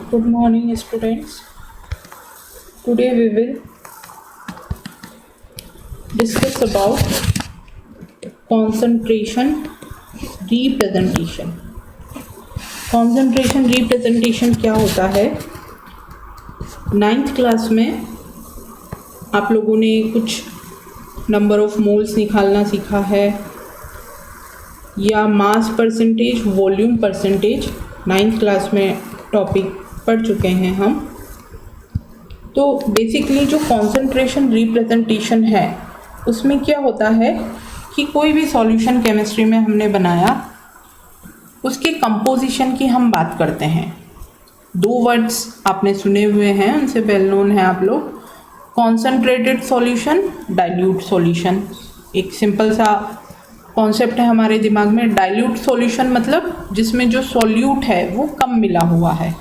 Good morning, students. Today we will discuss about concentration representation. Concentration representation क्या होता है? 9th class में आप लोगों ने कुछ नंबर ऑफ मोल्स निकालना सीखा है या mass percentage, volume percentage 9th class में टॉपिक पढ़ चुके हैं हम। तो बेसिकली जो कॉन्सेंट्रेशन रिप्रेजेंटेशन है उसमें क्या होता है कि कोई भी सॉल्यूशन केमिस्ट्री में हमने बनाया उसके कंपोजिशन की हम बात करते हैं। दो वर्ड्स आपने सुने हुए हैं, उनसे वेल नोन है आप लोग, कॉन्सेंट्रेटेड सॉल्यूशन, डाइल्यूट सॉल्यूशन। एक सिंपल सा कॉन्सेप्ट है हमारे दिमाग में, डाइल्यूट सॉल्यूशन मतलब जिसमें जो सॉल्यूट है वो कम मिला हुआ है।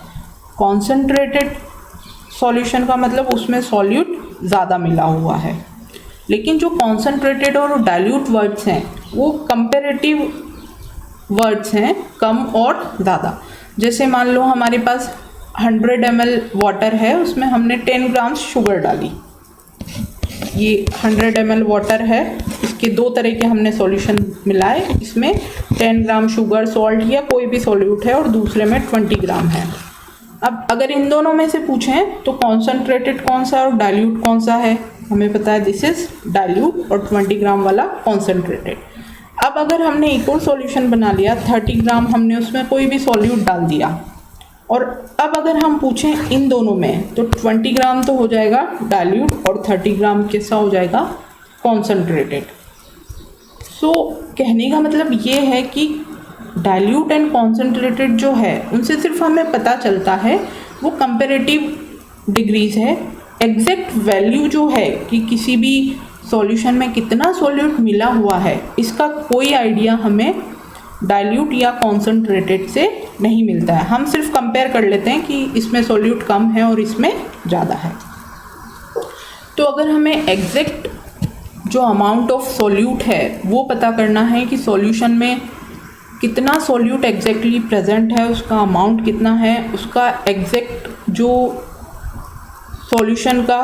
कॉन्सेंट्रेटेड सॉल्यूशन का मतलब उसमें सॉल्यूट ज़्यादा मिला हुआ है। लेकिन जो कॉन्सेंट्रेटेड और डाइल्यूट वर्ड्स हैं वो कंपेरेटिव वर्ड्स हैं, कम और ज़्यादा। जैसे मान लो हमारे पास 100 ml वाटर है, उसमें हमने 10 ग्राम शुगर डाली। ये 100 ml वाटर है, इसके दो तरह के हमने सॉल्यूशन मिलाए। इसमें 10 ग्राम शुगर, सॉल्ट या कोई भी सॉल्यूट है और दूसरे में 20 ग्राम है। अब अगर इन दोनों में से पूछें तो कॉन्सेंट्रेटेड कौन सा और डाइल्यूट कौन सा है, हमें पता है दिस इज डाइल्यूट और 20 ग्राम वाला कॉन्सेंट्रेटेड। अब अगर हमने एक और सॉल्यूशन बना लिया, 30 ग्राम हमने उसमें कोई भी सॉल्यूट डाल दिया, और अब अगर हम पूछें इन दोनों में तो 20 ग्राम तो हो जाएगा डाइल्यूट और 30 ग्राम कैसा हो जाएगा, कॉन्सेंट्रेटेड। सो कहने का मतलब ये है कि डाइल्यूट एंड कॉन्सेंट्रेटेड जो है उनसे सिर्फ हमें पता चलता है वो कंपेरेटिव डिग्रीज है। एग्जैक्ट वैल्यू जो है कि किसी भी सॉल्यूशन में कितना सॉल्यूट मिला हुआ है, इसका कोई आइडिया हमें डाइल्यूट या कॉन्सेंट्रेटेड से नहीं मिलता है। हम सिर्फ कंपेयर कर लेते हैं कि इसमें सॉल्यूट कम है और इसमें ज़्यादा है। तो अगर हमें एग्जैक्ट जो अमाउंट ऑफ सॉल्यूट है वो पता करना है कि सॉल्यूशन में कितना सॉल्यूट एग्जैक्टली प्रेजेंट है, उसका अमाउंट कितना है, उसका एग्जैक्ट जो सॉल्यूशन का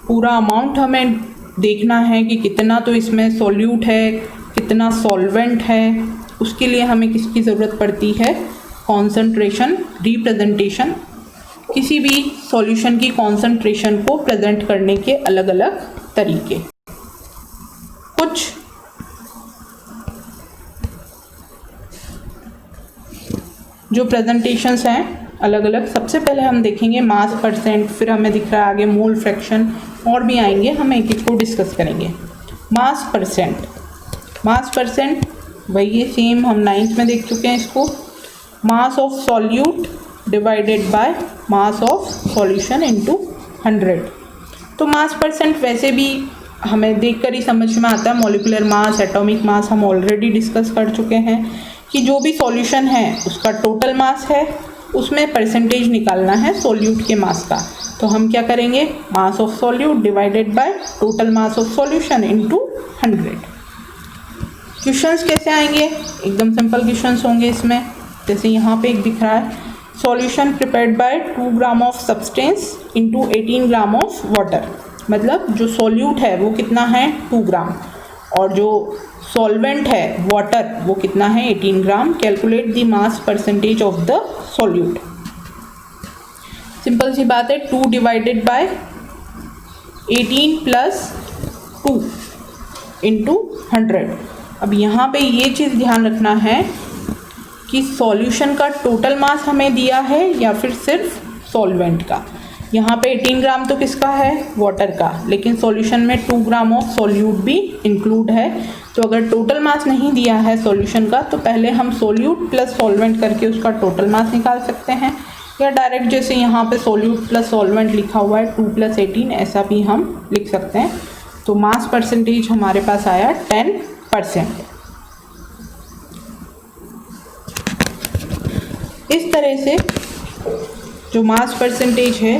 पूरा अमाउंट हमें देखना है कि कितना तो इसमें सॉल्यूट है, कितना सॉल्वेंट है, उसके लिए हमें किसकी ज़रूरत पड़ती है, कॉन्सेंट्रेशन रिप्रेजेंटेशन। किसी भी सॉल्यूशन की कॉन्सेंट्रेशन को प्रेजेंट करने के अलग अलग तरीके। कुछ जो प्रेजेंटेशंस हैं अलग अलग, सबसे पहले हम देखेंगे मास परसेंट, फिर हमें दिख रहा है आगे मोल फ्रैक्शन, और भी आएंगे, हम एक एक को डिस्कस करेंगे। मास परसेंट, मास परसेंट वही सेम हम 9th में देख चुके हैं इसको, मास of solute divided by mass of solution into 100। तो मास परसेंट वैसे भी हमें देखकर ही समझ में आता है। मॉलिक्यूलर मास, एटॉमिक मास हम ऑलरेडी डिस्कस कर चुके हैं कि जो भी सॉल्यूशन है उसका टोटल मास है, उसमें परसेंटेज निकालना है सॉल्यूट के मास का। तो हम क्या करेंगे, मास of solute divided by total mass of solution into 100। Questions कैसे आएंगे, एकदम सिंपल क्वेश्चंस होंगे इसमें। जैसे यहाँ पे एक दिख रहा है, solution prepared by 2 gram of substance into 18 gram of water. मतलब जो सॉल्यूट है वो कितना है, 2 ग्राम, और जो सॉल्वेंट है वाटर वो कितना है, 18 ग्राम। Calculate the mass percentage of the solute. Simple सी बात है, 2 डिवाइडेड बाय 18 प्लस 2 इंटू 100। अब यहाँ पे ये चीज़ ध्यान रखना है कि सॉल्यूशन का टोटल मास हमें दिया है या फिर सिर्फ सॉल्वेंट का। यहाँ पे 18 ग्राम तो किसका है, वाटर का, लेकिन सॉल्यूशन में 2 ग्राम ऑफ सॉल्यूट भी इंक्लूड है। तो अगर टोटल मास नहीं दिया है सॉल्यूशन का तो पहले हम सॉल्यूट प्लस सॉल्वेंट करके उसका टोटल मास निकाल सकते हैं, या डायरेक्ट जैसे यहाँ पे सॉल्यूट प्लस सॉल्वेंट लिखा हुआ है 2 + 18, ऐसा भी हम लिख सकते हैं। तो मास परसेंटेज हमारे पास आया 10%। इस तरह से जो मास परसेंटेज है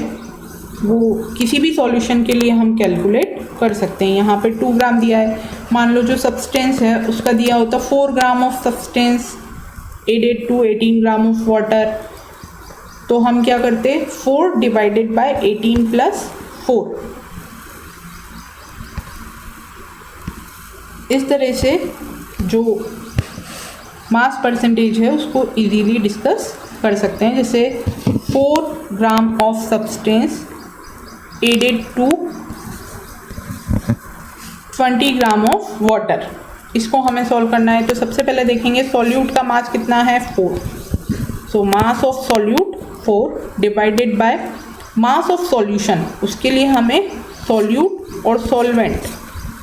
वो किसी भी सॉल्यूशन के लिए हम कैलकुलेट कर सकते हैं। यहाँ पे 2 ग्राम दिया है, मान लो जो सब्सटेंस है उसका दिया होता 4 gram of substance added to 18 gram of water, तो हम क्या करते, 4 डिवाइडेड बाय 18 प्लस 4। इस तरह से जो मास परसेंटेज है उसको इजीली डिस्कस कर सकते हैं। जैसे 4 gram of substance added to 20 gram of water, इसको हमें सॉल्व करना है। तो सबसे पहले देखेंगे सॉल्यूट का मास कितना है, 4। So mass of solute 4 divided by mass of solution, उसके लिए हमें सॉल्यूट और सॉल्वेंट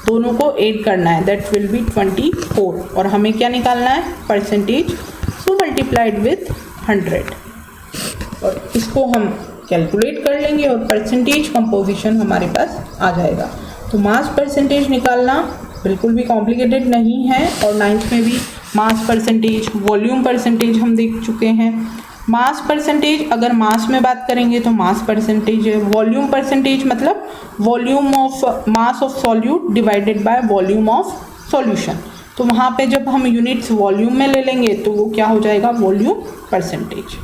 दोनों को ऐड करना है, दैट विल बी 24। और हमें क्या निकालना है, परसेंटेज, सो मल्टीप्लाइड विथ 100 और इसको हम कैलकुलेट कर लेंगे और परसेंटेज कंपोजिशन हमारे पास आ जाएगा। तो मास परसेंटेज निकालना बिल्कुल भी कॉम्प्लिकेटेड नहीं है और 9th में भी मास परसेंटेज, वॉल्यूम परसेंटेज हम देख चुके हैं। मास परसेंटेज अगर मास में बात करेंगे तो मास परसेंटेज है, वॉल्यूम परसेंटेज मतलब volume of mass of solute divided by volume of solution. तो वहाँ पे जब हम यूनिट्स वॉल्यूम में ले लेंगे तो वो क्या हो जाएगा, वॉल्यूम परसेंटेज।